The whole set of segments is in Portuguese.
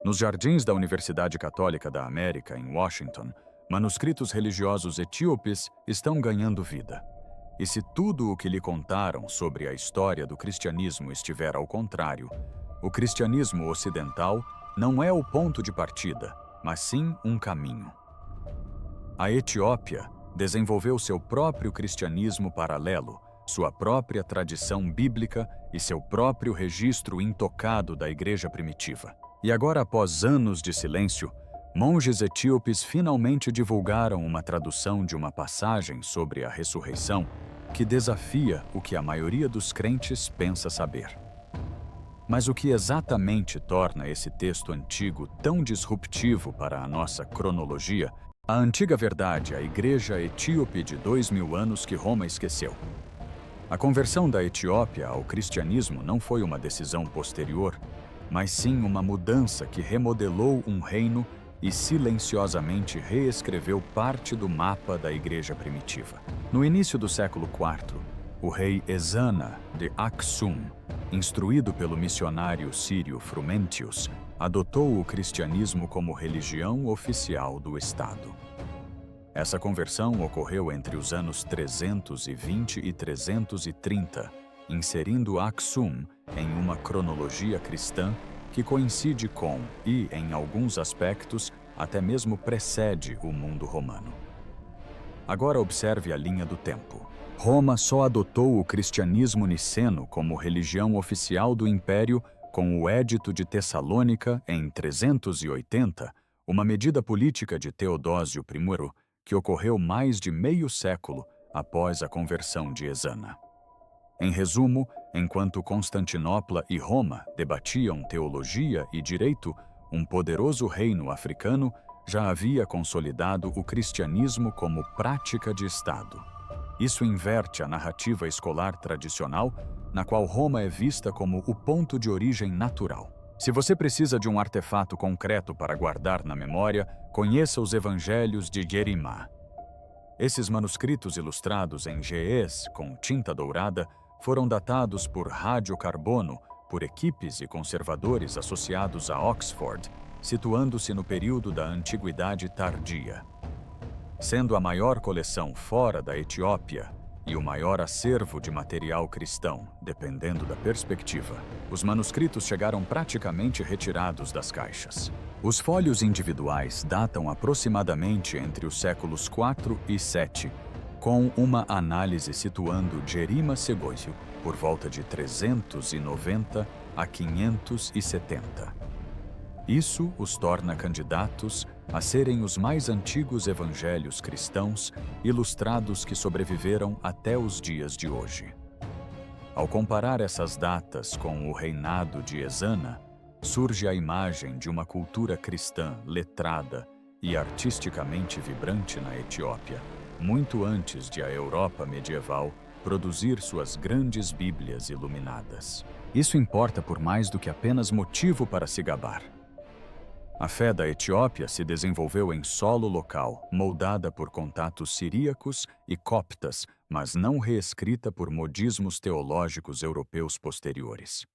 Nos jardins da Universidade Católica da América, em Washington, manuscritos religiosos etíopes estão ganhando vida. E se tudo o que lhe contaram sobre a história do cristianismo estiver ao contrário, o cristianismo ocidental não é o ponto de partida, mas sim um caminho. A Etiópia desenvolveu seu próprio cristianismo paralelo, sua própria tradição bíblica e seu próprio registro intocado da igreja primitiva. E agora, após anos de silêncio, monges etíopes finalmente divulgaram uma tradução de uma passagem sobre a ressurreição que desafia o que a maioria dos crentes pensa saber. Mas o que exatamente torna esse texto antigo tão disruptivo para a nossa cronologia? A antiga verdade, a igreja etíope de 2000 anos que Roma esqueceu. A conversão da Etiópia ao cristianismo não foi uma decisão posterior, mas sim uma mudança que remodelou um reino e silenciosamente reescreveu parte do mapa da igreja primitiva. No início do século IV, o rei Ezana de Aksum, instruído pelo missionário sírio Frumentius, adotou o cristianismo como religião oficial do Estado. Essa conversão ocorreu entre os anos 320 e 330, inserindo Aksum em uma cronologia cristã que coincide com e, em alguns aspectos, até mesmo precede o mundo romano. Agora observe a linha do tempo. Roma só adotou o cristianismo niceno como religião oficial do Império com o Édito de Tessalônica em 380, uma medida política de Teodósio I que ocorreu mais de meio século após a conversão de Ezana. Em resumo, enquanto Constantinopla e Roma debatiam teologia e direito, um poderoso reino africano já havia consolidado o cristianismo como prática de Estado. Isso inverte a narrativa escolar tradicional, na qual Roma é vista como o ponto de origem natural. Se você precisa de um artefato concreto para guardar na memória, conheça os Evangelhos de Jerimá. Esses manuscritos ilustrados em ge'ez com tinta dourada foram datados por radiocarbono por equipes e conservadores associados a Oxford, situando-se no período da Antiguidade Tardia. Sendo a maior coleção fora da Etiópia e o maior acervo de material cristão, dependendo da perspectiva, os manuscritos chegaram praticamente retirados das caixas. Os folhos individuais datam aproximadamente entre os séculos IV e VII, com uma análise situando Jerima Segócio por volta de 390 a 570. Isso os torna candidatos a serem os mais antigos evangelhos cristãos ilustrados que sobreviveram até os dias de hoje. Ao comparar essas datas com o reinado de Ezana, surge a imagem de uma cultura cristã letrada e artisticamente vibrante na Etiópia, muito antes de a Europa medieval produzir suas grandes Bíblias iluminadas. Isso importa por mais do que apenas motivo para se gabar. A fé da Etiópia se desenvolveu em solo local, moldada por contatos siríacos e coptas, mas não reescrita por modismos teológicos europeus posteriores.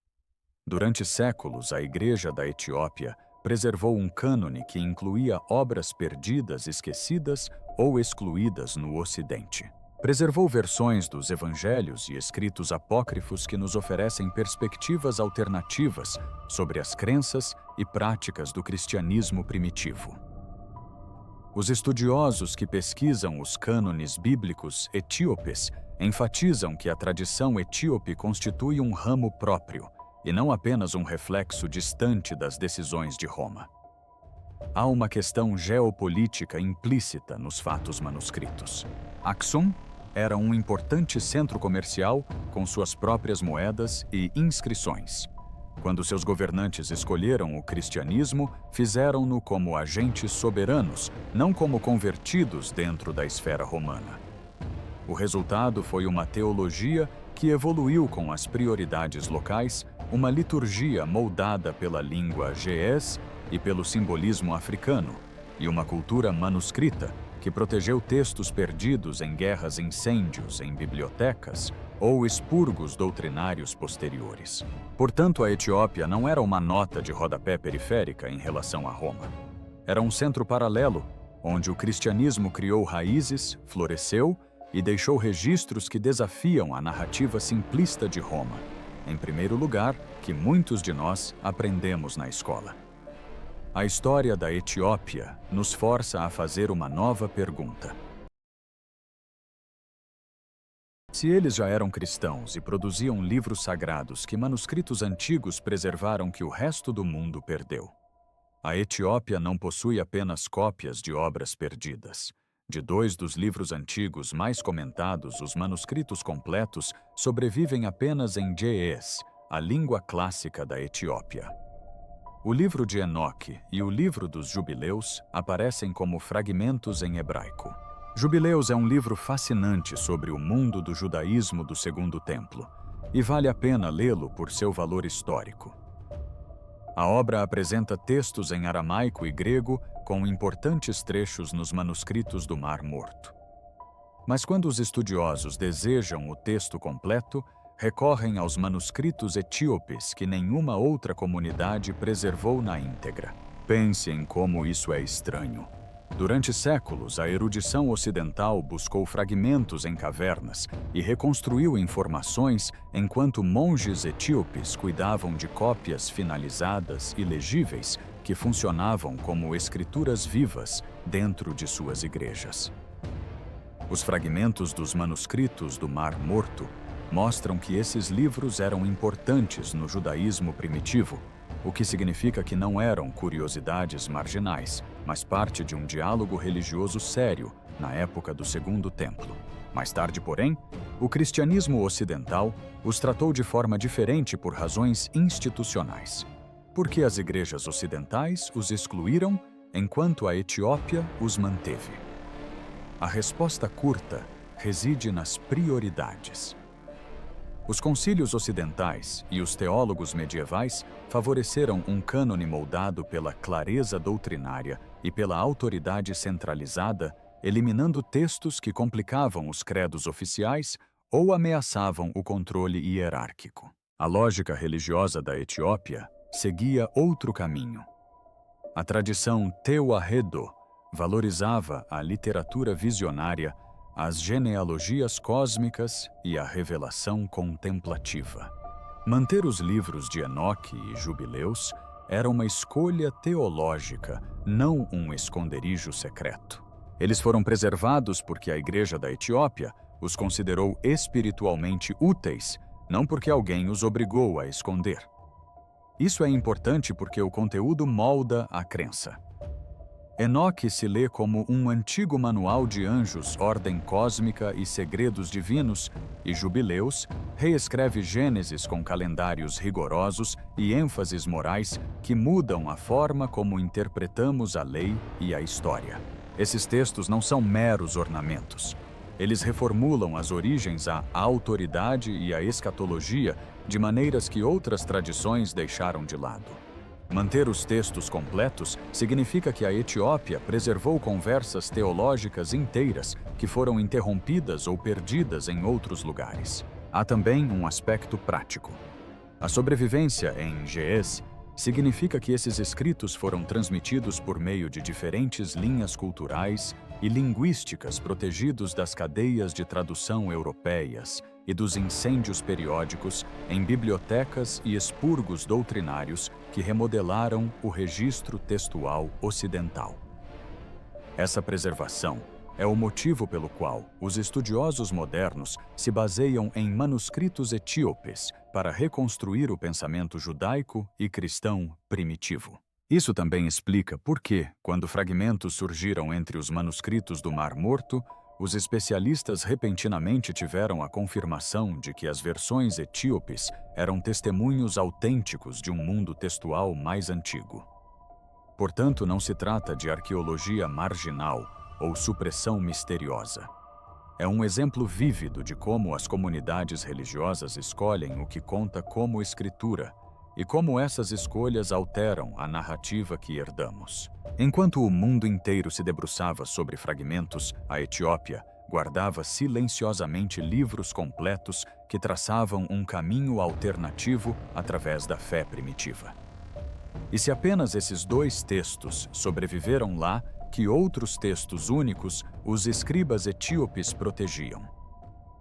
Durante séculos, a Igreja da Etiópia preservou um cânone que incluía obras perdidas, esquecidas ou excluídas no Ocidente. Preservou versões dos evangelhos e escritos apócrifos que nos oferecem perspectivas alternativas sobre as crenças e práticas do cristianismo primitivo. Os estudiosos que pesquisam os cânones bíblicos etíopes enfatizam que a tradição etíope constitui um ramo próprio e não apenas um reflexo distante das decisões de Roma. Há uma questão geopolítica implícita nos fatos manuscritos. Aksum era um importante centro comercial com suas próprias moedas e inscrições. Quando seus governantes escolheram o cristianismo, fizeram-no como agentes soberanos, não como convertidos dentro da esfera romana. O resultado foi uma teologia que evoluiu com as prioridades locais, uma liturgia moldada pela língua ge'ez e pelo simbolismo africano, e uma cultura manuscrita que protegeu textos perdidos em guerras e incêndios em bibliotecas ou expurgos doutrinários posteriores. Portanto, a Etiópia não era uma nota de rodapé periférica em relação a Roma. Era um centro paralelo, onde o cristianismo criou raízes, floresceu e deixou registros que desafiam a narrativa simplista de Roma, em primeiro lugar, que muitos de nós aprendemos na escola. A história da Etiópia nos força a fazer uma nova pergunta. Se eles já eram cristãos e produziam livros sagrados que manuscritos antigos preservaram que o resto do mundo perdeu, a Etiópia não possui apenas cópias de obras perdidas. De 2 dos livros antigos mais comentados, os manuscritos completos sobrevivem apenas em Ge'ez, a língua clássica da Etiópia. O livro de Enoque e o livro dos Jubileus aparecem como fragmentos em hebraico. Jubileus é um livro fascinante sobre o mundo do judaísmo do Segundo Templo, e vale a pena lê-lo por seu valor histórico. A obra apresenta textos em aramaico e grego com importantes trechos nos manuscritos do Mar Morto. Mas quando os estudiosos desejam o texto completo, recorrem aos manuscritos etíopes que nenhuma outra comunidade preservou na íntegra. Pense em como isso é estranho. Durante séculos, a erudição ocidental buscou fragmentos em cavernas e reconstruiu informações enquanto monges etíopes cuidavam de cópias finalizadas e legíveis que funcionavam como escrituras vivas dentro de suas igrejas. Os fragmentos dos manuscritos do Mar Morto mostram que esses livros eram importantes no judaísmo primitivo, o que significa que não eram curiosidades marginais, mas parte de um diálogo religioso sério na época do Segundo Templo. Mais tarde, porém, o cristianismo ocidental os tratou de forma diferente por razões institucionais. Porque as igrejas ocidentais os excluíram, enquanto a Etiópia os manteve. A resposta curta reside nas prioridades. Os concílios ocidentais e os teólogos medievais favoreceram um cânone moldado pela clareza doutrinária e pela autoridade centralizada, eliminando textos que complicavam os credos oficiais ou ameaçavam o controle hierárquico. A lógica religiosa da Etiópia seguia outro caminho. A tradição Tewahedo valorizava a literatura visionária, as genealogias cósmicas e a revelação contemplativa. Manter os livros de Enoque e Jubileus era uma escolha teológica, não um esconderijo secreto. Eles foram preservados porque a Igreja da Etiópia os considerou espiritualmente úteis, não porque alguém os obrigou a esconder. Isso é importante porque o conteúdo molda a crença. Enoque se lê como um antigo manual de anjos, ordem cósmica e segredos divinos, e Jubileus reescreve Gênesis com calendários rigorosos e ênfases morais que mudam a forma como interpretamos a lei e a história. Esses textos não são meros ornamentos. Eles reformulam as origens, a autoridade e a escatologia de maneiras que outras tradições deixaram de lado. Manter os textos completos significa que a Etiópia preservou conversas teológicas inteiras que foram interrompidas ou perdidas em outros lugares. Há também um aspecto prático. A sobrevivência em Ge'ez significa que esses escritos foram transmitidos por meio de diferentes linhas culturais e linguísticas protegidos das cadeias de tradução europeias e dos incêndios periódicos em bibliotecas e expurgos doutrinários que remodelaram o registro textual ocidental. Essa preservação é o motivo pelo qual os estudiosos modernos se baseiam em manuscritos etíopes para reconstruir o pensamento judaico e cristão primitivo. Isso também explica por que, quando fragmentos surgiram entre os manuscritos do Mar Morto, os especialistas repentinamente tiveram a confirmação de que as versões etíopes eram testemunhos autênticos de um mundo textual mais antigo. Portanto, não se trata de arqueologia marginal ou supressão misteriosa. É um exemplo vívido de como as comunidades religiosas escolhem o que conta como escritura e como essas escolhas alteram a narrativa que herdamos. Enquanto o mundo inteiro se debruçava sobre fragmentos, a Etiópia guardava silenciosamente livros completos que traçavam um caminho alternativo através da fé primitiva. E se apenas esses 2 textos sobreviveram lá, que outros textos únicos os escribas etíopes protegiam?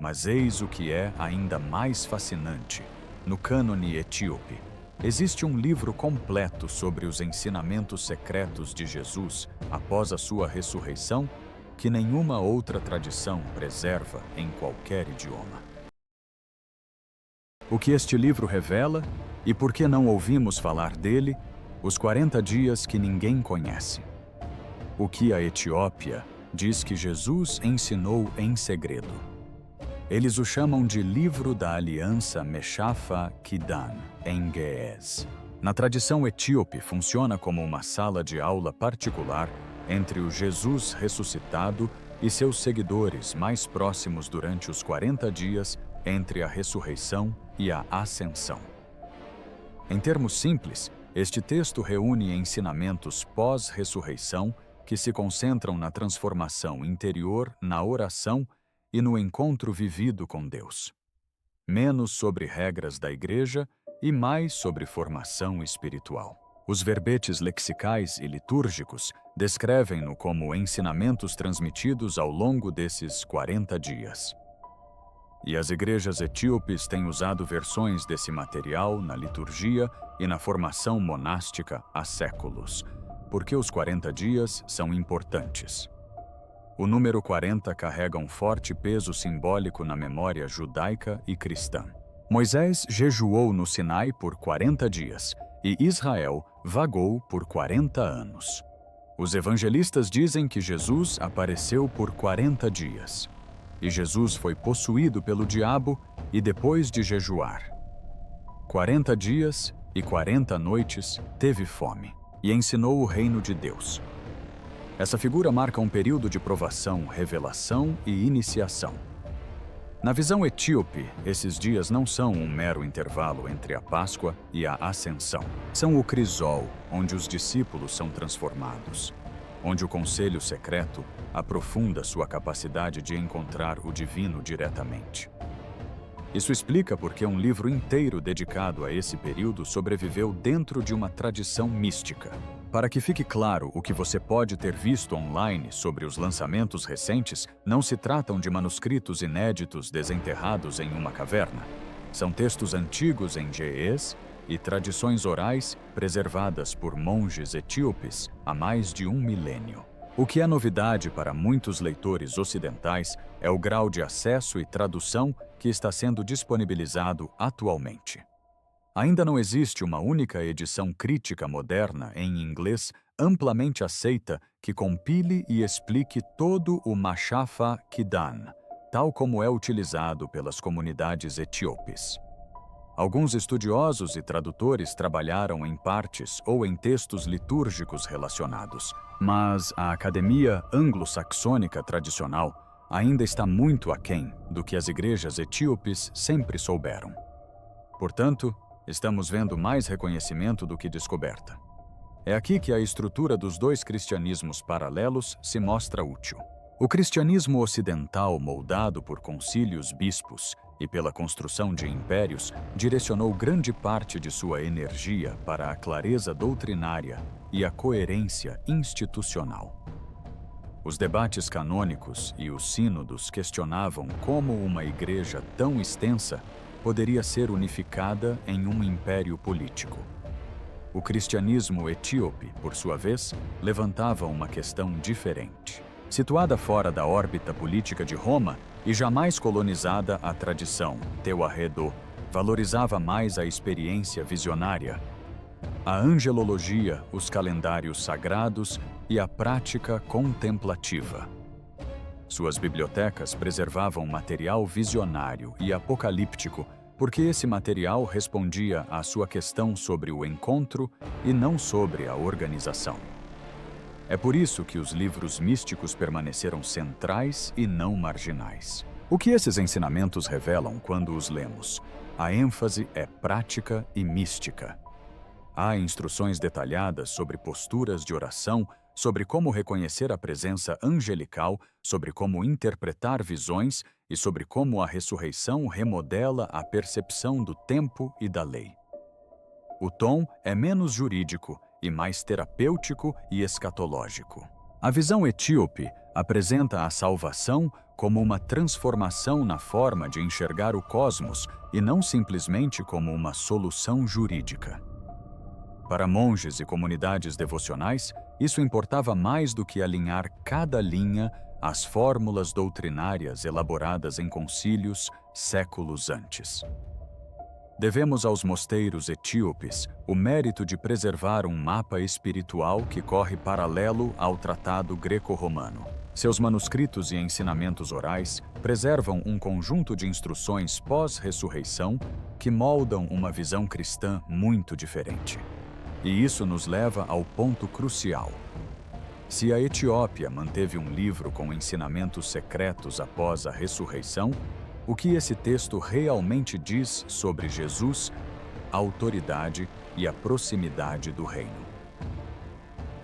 Mas eis o que é ainda mais fascinante. No cânone etíope, existe um livro completo sobre os ensinamentos secretos de Jesus após a sua ressurreição, que nenhuma outra tradição preserva em qualquer idioma. O que este livro revela, e por que não ouvimos falar dele, os 40 dias que ninguém conhece. O que a Etiópia diz que Jesus ensinou em segredo. Eles o chamam de Livro da Aliança Meshafa Kidan, em Ge'ez. Na tradição etíope, funciona como uma sala de aula particular entre o Jesus ressuscitado e seus seguidores mais próximos durante os 40 dias entre a ressurreição e a ascensão. Em termos simples, este texto reúne ensinamentos pós-ressurreição que se concentram na transformação interior, na oração e no encontro vivido com Deus. Menos sobre regras da igreja e mais sobre formação espiritual. Os verbetes lexicais e litúrgicos descrevem-no como ensinamentos transmitidos ao longo desses 40 dias. E as igrejas etíopes têm usado versões desse material na liturgia e na formação monástica há séculos, porque os 40 dias são importantes. O número 40 carrega um forte peso simbólico na memória judaica e cristã. Moisés jejuou no Sinai por 40 dias e Israel vagou por 40 anos. Os evangelistas dizem que Jesus apareceu por 40 dias. E Jesus foi possuído pelo diabo e depois de jejuar 40 dias e 40 noites, teve fome e ensinou o reino de Deus. Essa figura marca um período de provação, revelação e iniciação. Na visão etíope, esses dias não são um mero intervalo entre a Páscoa e a Ascensão. São o crisol, onde os discípulos são transformados, onde o conselho secreto aprofunda sua capacidade de encontrar o divino diretamente. Isso explica por que um livro inteiro dedicado a esse período sobreviveu dentro de uma tradição mística. Para que fique claro, o que você pode ter visto online sobre os lançamentos recentes não se tratam de manuscritos inéditos desenterrados em uma caverna. São textos antigos em Ge'ez e tradições orais preservadas por monges etíopes há mais de 1 milênio. O que é novidade para muitos leitores ocidentais é o grau de acesso e tradução que está sendo disponibilizado atualmente. Ainda não existe uma única edição crítica moderna em inglês amplamente aceita que compile e explique todo o Meshafa Kidan, tal como é utilizado pelas comunidades etíopes. Alguns estudiosos e tradutores trabalharam em partes ou em textos litúrgicos relacionados, mas a academia anglo-saxônica tradicional ainda está muito aquém do que as igrejas etíopes sempre souberam. Portanto, estamos vendo mais reconhecimento do que descoberta. É aqui que a estrutura dos 2 cristianismos paralelos se mostra útil. O cristianismo ocidental, moldado por concílios bispos e pela construção de impérios, direcionou grande parte de sua energia para a clareza doutrinária e a coerência institucional. Os debates canônicos e os sínodos questionavam como uma igreja tão extensa poderia ser unificada em um império político. O cristianismo etíope, por sua vez, levantava uma questão diferente. Situada fora da órbita política de Roma e jamais colonizada, a tradição Tewahedo valorizava mais a experiência visionária, a angelologia, os calendários sagrados e a prática contemplativa. Suas bibliotecas preservavam material visionário e apocalíptico, porque esse material respondia à sua questão sobre o encontro e não sobre a organização. É por isso que os livros místicos permaneceram centrais e não marginais. O que esses ensinamentos revelam quando os lemos? A ênfase é prática e mística. Há instruções detalhadas sobre posturas de oração, sobre como reconhecer a presença angelical, sobre como interpretar visões e sobre como a ressurreição remodela a percepção do tempo e da lei. O tom é menos jurídico e mais terapêutico e escatológico. A visão etíope apresenta a salvação como uma transformação na forma de enxergar o cosmos e não simplesmente como uma solução jurídica. Para monges e comunidades devocionais, isso importava mais do que alinhar cada linha às fórmulas doutrinárias elaboradas em concílios séculos antes. Devemos aos mosteiros etíopes o mérito de preservar um mapa espiritual que corre paralelo ao tratado greco-romano. Seus manuscritos e ensinamentos orais preservam um conjunto de instruções pós-ressurreição que moldam uma visão cristã muito diferente. E isso nos leva ao ponto crucial. Se a Etiópia manteve um livro com ensinamentos secretos após a ressurreição, o que esse texto realmente diz sobre Jesus, a autoridade e a proximidade do reino?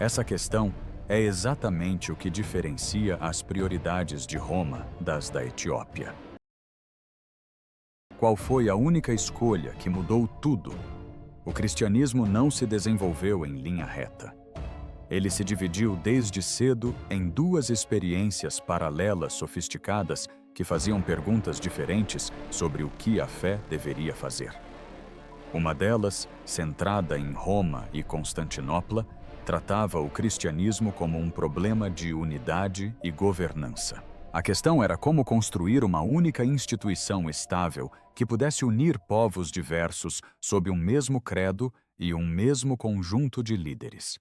Essa questão é exatamente o que diferencia as prioridades de Roma das da Etiópia. Qual foi a única escolha que mudou tudo? O cristianismo não se desenvolveu em linha reta. Ele se dividiu desde cedo em duas experiências paralelas sofisticadas que faziam perguntas diferentes sobre o que a fé deveria fazer. Uma delas, centrada em Roma e Constantinopla, tratava o cristianismo como um problema de unidade e governança. A questão era como construir uma única instituição estável que pudesse unir povos diversos sob um mesmo credo e um mesmo conjunto de líderes.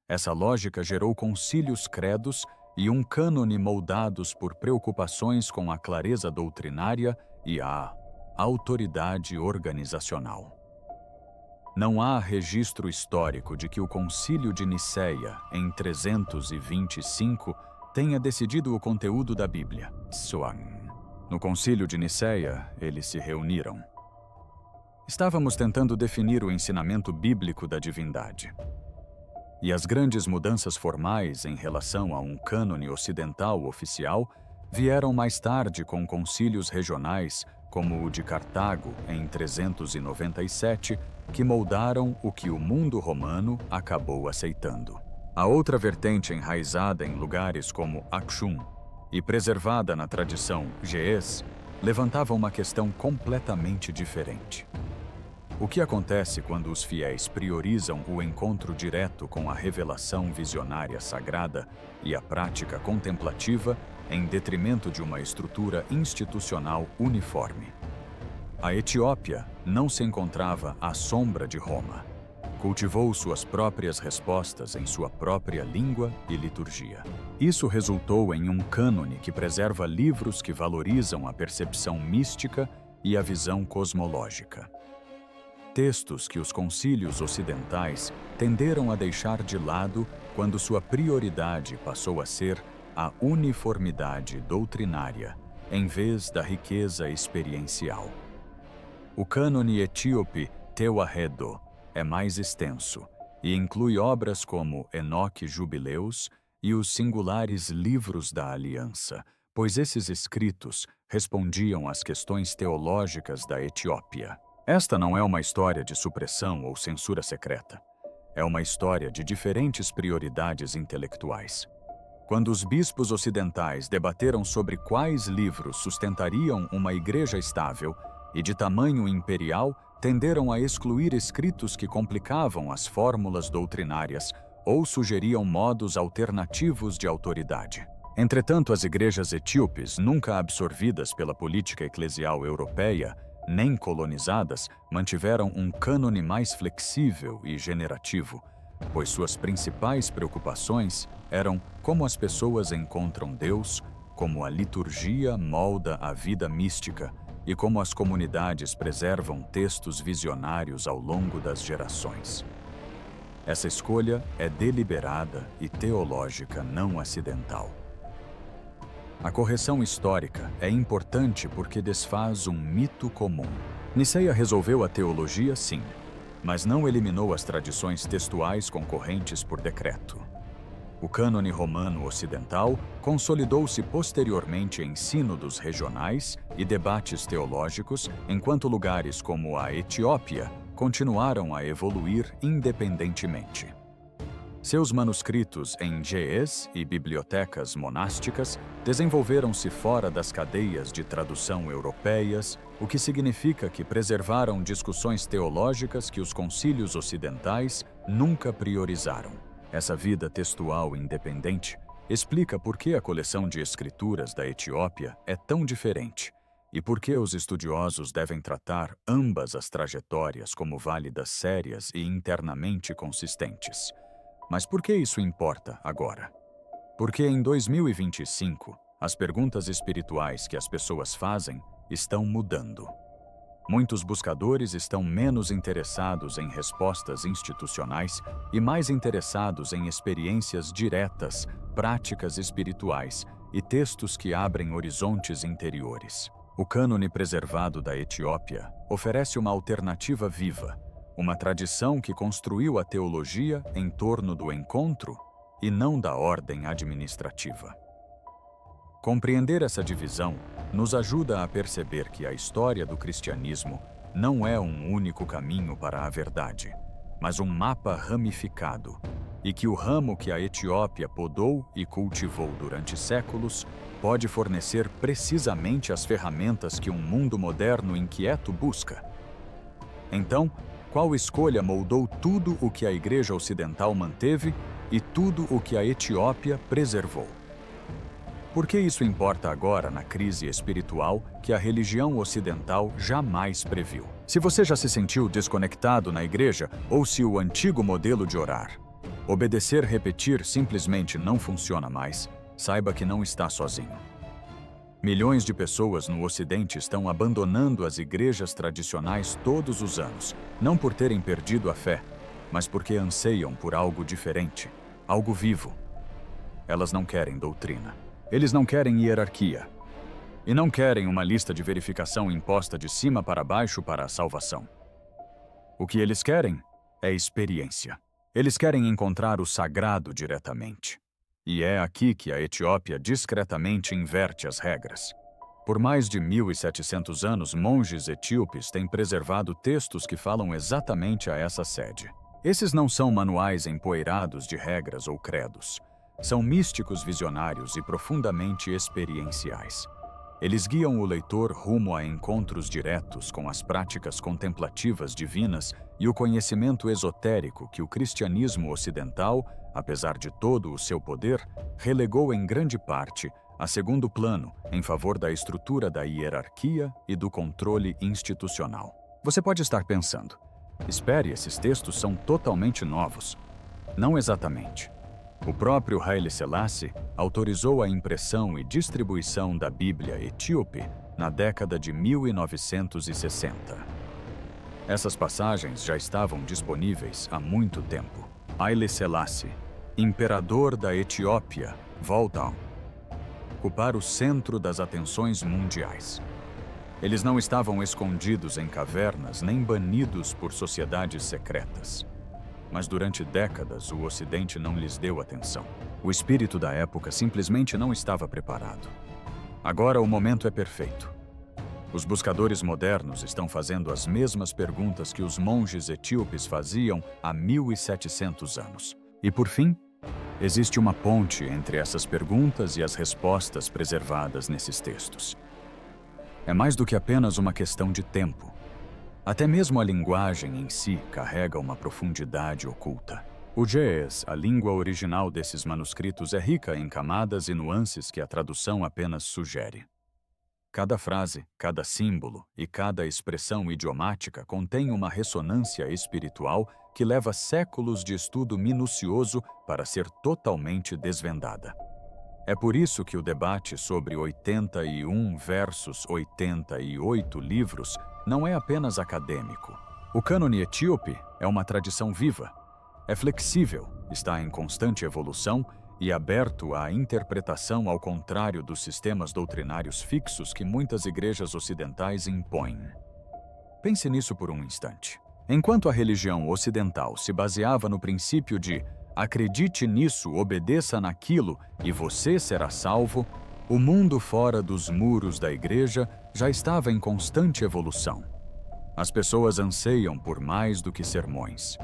Essa lógica gerou concílios credos e um cânone moldados por preocupações com a clareza doutrinária e a autoridade organizacional. Não há registro histórico de que o Concílio de Nicéia, em 325, tenha decidido o conteúdo da Bíblia. No Concílio de Nicéia, eles se reuniram. Estávamos tentando definir o ensinamento bíblico da divindade. E as grandes mudanças formais em relação a um cânone ocidental oficial vieram mais tarde com concílios regionais, como o de Cartago, em 397, que moldaram o que o mundo romano acabou aceitando. A outra vertente enraizada em lugares como Aksum e preservada na tradição Ge'ez, levantava uma questão completamente diferente. O que acontece quando os fiéis priorizam o encontro direto com a revelação visionária sagrada e a prática contemplativa em detrimento de uma estrutura institucional uniforme? A Etiópia não se encontrava à sombra de Roma. Cultivou suas próprias respostas em sua própria língua e liturgia. Isso resultou em um cânone que preserva livros que valorizam a percepção mística e a visão cosmológica. Textos que os concílios ocidentais tenderam a deixar de lado quando sua prioridade passou a ser a uniformidade doutrinária, em vez da riqueza experiencial. O cânone etíope Tewahedo é mais extenso e inclui obras como Enoque Jubileus e os singulares Livros da Aliança, pois esses escritos respondiam às questões teológicas da Etiópia. Esta não é uma história de supressão ou censura secreta. É uma história de diferentes prioridades intelectuais. Quando os bispos ocidentais debateram sobre quais livros sustentariam uma igreja estável e de tamanho imperial, tenderam a excluir escritos que complicavam as fórmulas doutrinárias ou sugeriam modos alternativos de autoridade. Entretanto, as igrejas etíopes, nunca absorvidas pela política eclesial europeia, nem colonizadas, mantiveram um cânone mais flexível e generativo, pois suas principais preocupações eram como as pessoas encontram Deus, como a liturgia molda a vida mística e como as comunidades preservam textos visionários ao longo das gerações. Essa escolha é deliberada e teológica, não acidental. A correção histórica é importante porque desfaz um mito comum. Nicéia resolveu a teologia, sim, mas não eliminou as tradições textuais concorrentes por decreto. O cânone romano ocidental consolidou-se posteriormente em sínodos regionais e debates teológicos, enquanto lugares como a Etiópia continuaram a evoluir independentemente. Seus manuscritos em ge'ez e bibliotecas monásticas desenvolveram-se fora das cadeias de tradução europeias, o que significa que preservaram discussões teológicas que os concílios ocidentais nunca priorizaram. Essa vida textual independente explica por que a coleção de escrituras da Etiópia é tão diferente e por que os estudiosos devem tratar ambas as trajetórias como válidas, sérias e internamente consistentes. Mas por que isso importa agora? Porque em 2025, as perguntas espirituais que as pessoas fazem estão mudando. Muitos buscadores estão menos interessados em respostas institucionais e mais interessados em experiências diretas, práticas espirituais e textos que abrem horizontes interiores. O cânone preservado da Etiópia oferece uma alternativa viva, uma tradição que construiu a teologia em torno do encontro e não da ordem administrativa. Compreender essa divisão nos ajuda a perceber que a história do cristianismo não é um único caminho para a verdade, mas um mapa ramificado, e que o ramo que a Etiópia podou e cultivou durante séculos pode fornecer precisamente as ferramentas que um mundo moderno inquieto busca. Então, qual escolha moldou tudo o que a Igreja Ocidental manteve e tudo o que a Etiópia preservou? Por que isso importa agora na crise espiritual que a religião ocidental jamais previu? Se você já se sentiu desconectado na igreja ou se o antigo modelo de orar, obedecer, repetir simplesmente não funciona mais, saiba que não está sozinho. Milhões de pessoas no Ocidente estão abandonando as igrejas tradicionais todos os anos, não por terem perdido a fé, mas porque anseiam por algo diferente, algo vivo. Elas não querem doutrina. Eles não querem hierarquia. E não querem uma lista de verificação imposta de cima para baixo para a salvação. O que eles querem é experiência. Eles querem encontrar o sagrado diretamente. E é aqui que a Etiópia discretamente inverte as regras. Por mais de 1.700 anos, monges etíopes têm preservado textos que falam exatamente a essa sede. Esses não são manuais empoeirados de regras ou credos. São místicos visionários e profundamente experienciais. Eles guiam o leitor rumo a encontros diretos com as práticas contemplativas divinas e o conhecimento esotérico que o cristianismo ocidental, apesar de todo o seu poder, relegou em grande parte a segundo plano em favor da estrutura da hierarquia e do controle institucional. Você pode estar pensando, espere, esses textos são totalmente novos. Não exatamente. O próprio Haile Selassie autorizou a impressão e distribuição da Bíblia etíope na década de 1960. Essas passagens já estavam disponíveis há muito tempo. Haile Selassie, imperador da Etiópia, volta a ocupar o centro das atenções mundiais. Eles não estavam escondidos em cavernas nem banidos por sociedades secretas. Mas durante décadas o Ocidente não lhes deu atenção. O espírito da época simplesmente não estava preparado. Agora o momento é perfeito. Os buscadores modernos estão fazendo as mesmas perguntas que os monges etíopes faziam há 1.700 anos. E por fim, existe uma ponte entre essas perguntas e as respostas preservadas nesses textos. É mais do que apenas uma questão de tempo. Até mesmo a linguagem em si carrega uma profundidade oculta. O ge'ez, a língua original desses manuscritos, é rica em camadas e nuances que a tradução apenas sugere. Cada frase, cada símbolo e cada expressão idiomática contém uma ressonância espiritual que leva séculos de estudo minucioso para ser totalmente desvendada. É por isso que o debate sobre 81 versus 88 livros não é apenas acadêmico. O cânone etíope é uma tradição viva. É flexível, está em constante evolução e aberto à interpretação ao contrário dos sistemas doutrinários fixos que muitas igrejas ocidentais impõem. Pense nisso por um instante. Enquanto a religião ocidental se baseava no princípio de acredite nisso, obedeça naquilo e você será salvo, o mundo fora dos muros da igreja já estava em constante evolução. As pessoas anseiam por mais do que sermões.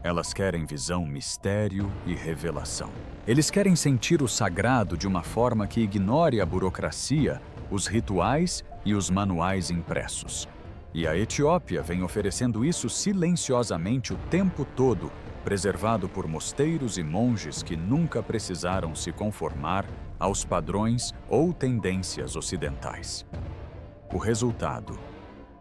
Elas querem visão, mistério e revelação. Eles querem sentir o sagrado de uma forma que ignore a burocracia, os rituais e os manuais impressos. E a Etiópia vem oferecendo isso silenciosamente o tempo todo, preservado por mosteiros e monges que nunca precisaram se conformar aos padrões ou tendências ocidentais. O resultado: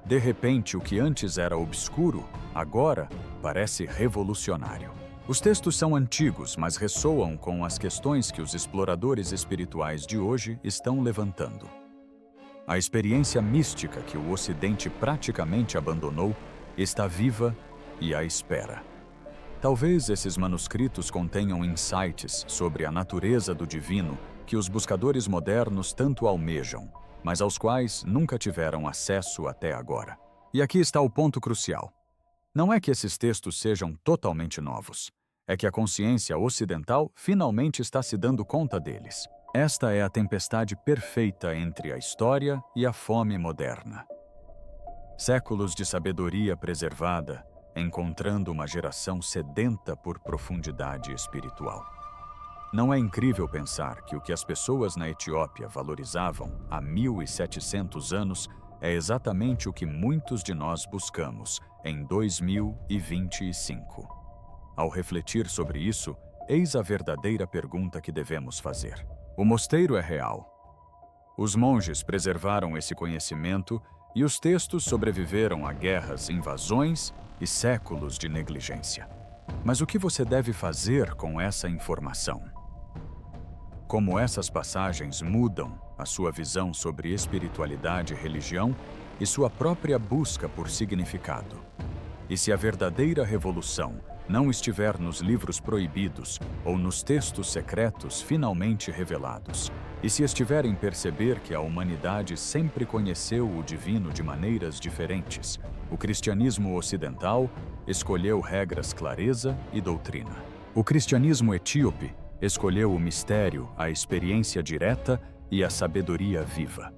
de repente, o que antes era obscuro, agora parece revolucionário. Os textos são antigos, mas ressoam com as questões que os exploradores espirituais de hoje estão levantando. A experiência mística que o Ocidente praticamente abandonou está viva e à espera. Talvez esses manuscritos contenham insights sobre a natureza do divino que os buscadores modernos tanto almejam, mas aos quais nunca tiveram acesso até agora. E aqui está o ponto crucial. Não é que esses textos sejam totalmente novos, é que a consciência ocidental finalmente está se dando conta deles. Esta é a tempestade perfeita entre a história e a fome moderna. Séculos de sabedoria preservada, encontrando uma geração sedenta por profundidade espiritual. Não é incrível pensar que o que as pessoas na Etiópia valorizavam há 1700 anos é exatamente o que muitos de nós buscamos em 2025. Ao refletir sobre isso, eis a verdadeira pergunta que devemos fazer. O mosteiro é real. Os monges preservaram esse conhecimento e os textos sobreviveram a guerras, invasões e séculos de negligência. Mas o que você deve fazer com essa informação? Como essas passagens mudam a sua visão sobre espiritualidade e religião e sua própria busca por significado? E se a verdadeira revolução não estiver nos livros proibidos ou nos textos secretos finalmente revelados, e se estiver em perceber que a humanidade sempre conheceu o divino de maneiras diferentes, o cristianismo ocidental escolheu regras, clareza e doutrina. O cristianismo etíope escolheu o mistério, a experiência direta e a sabedoria viva.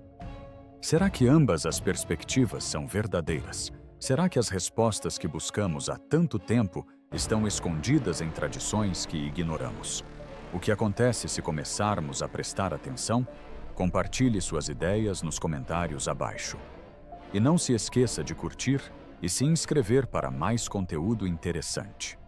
Será que ambas as perspectivas são verdadeiras? Será que as respostas que buscamos há tanto tempo estão escondidas em tradições que ignoramos? O que acontece se começarmos a prestar atenção? Compartilhe suas ideias nos comentários abaixo. E não se esqueça de curtir e se inscrever para mais conteúdo interessante.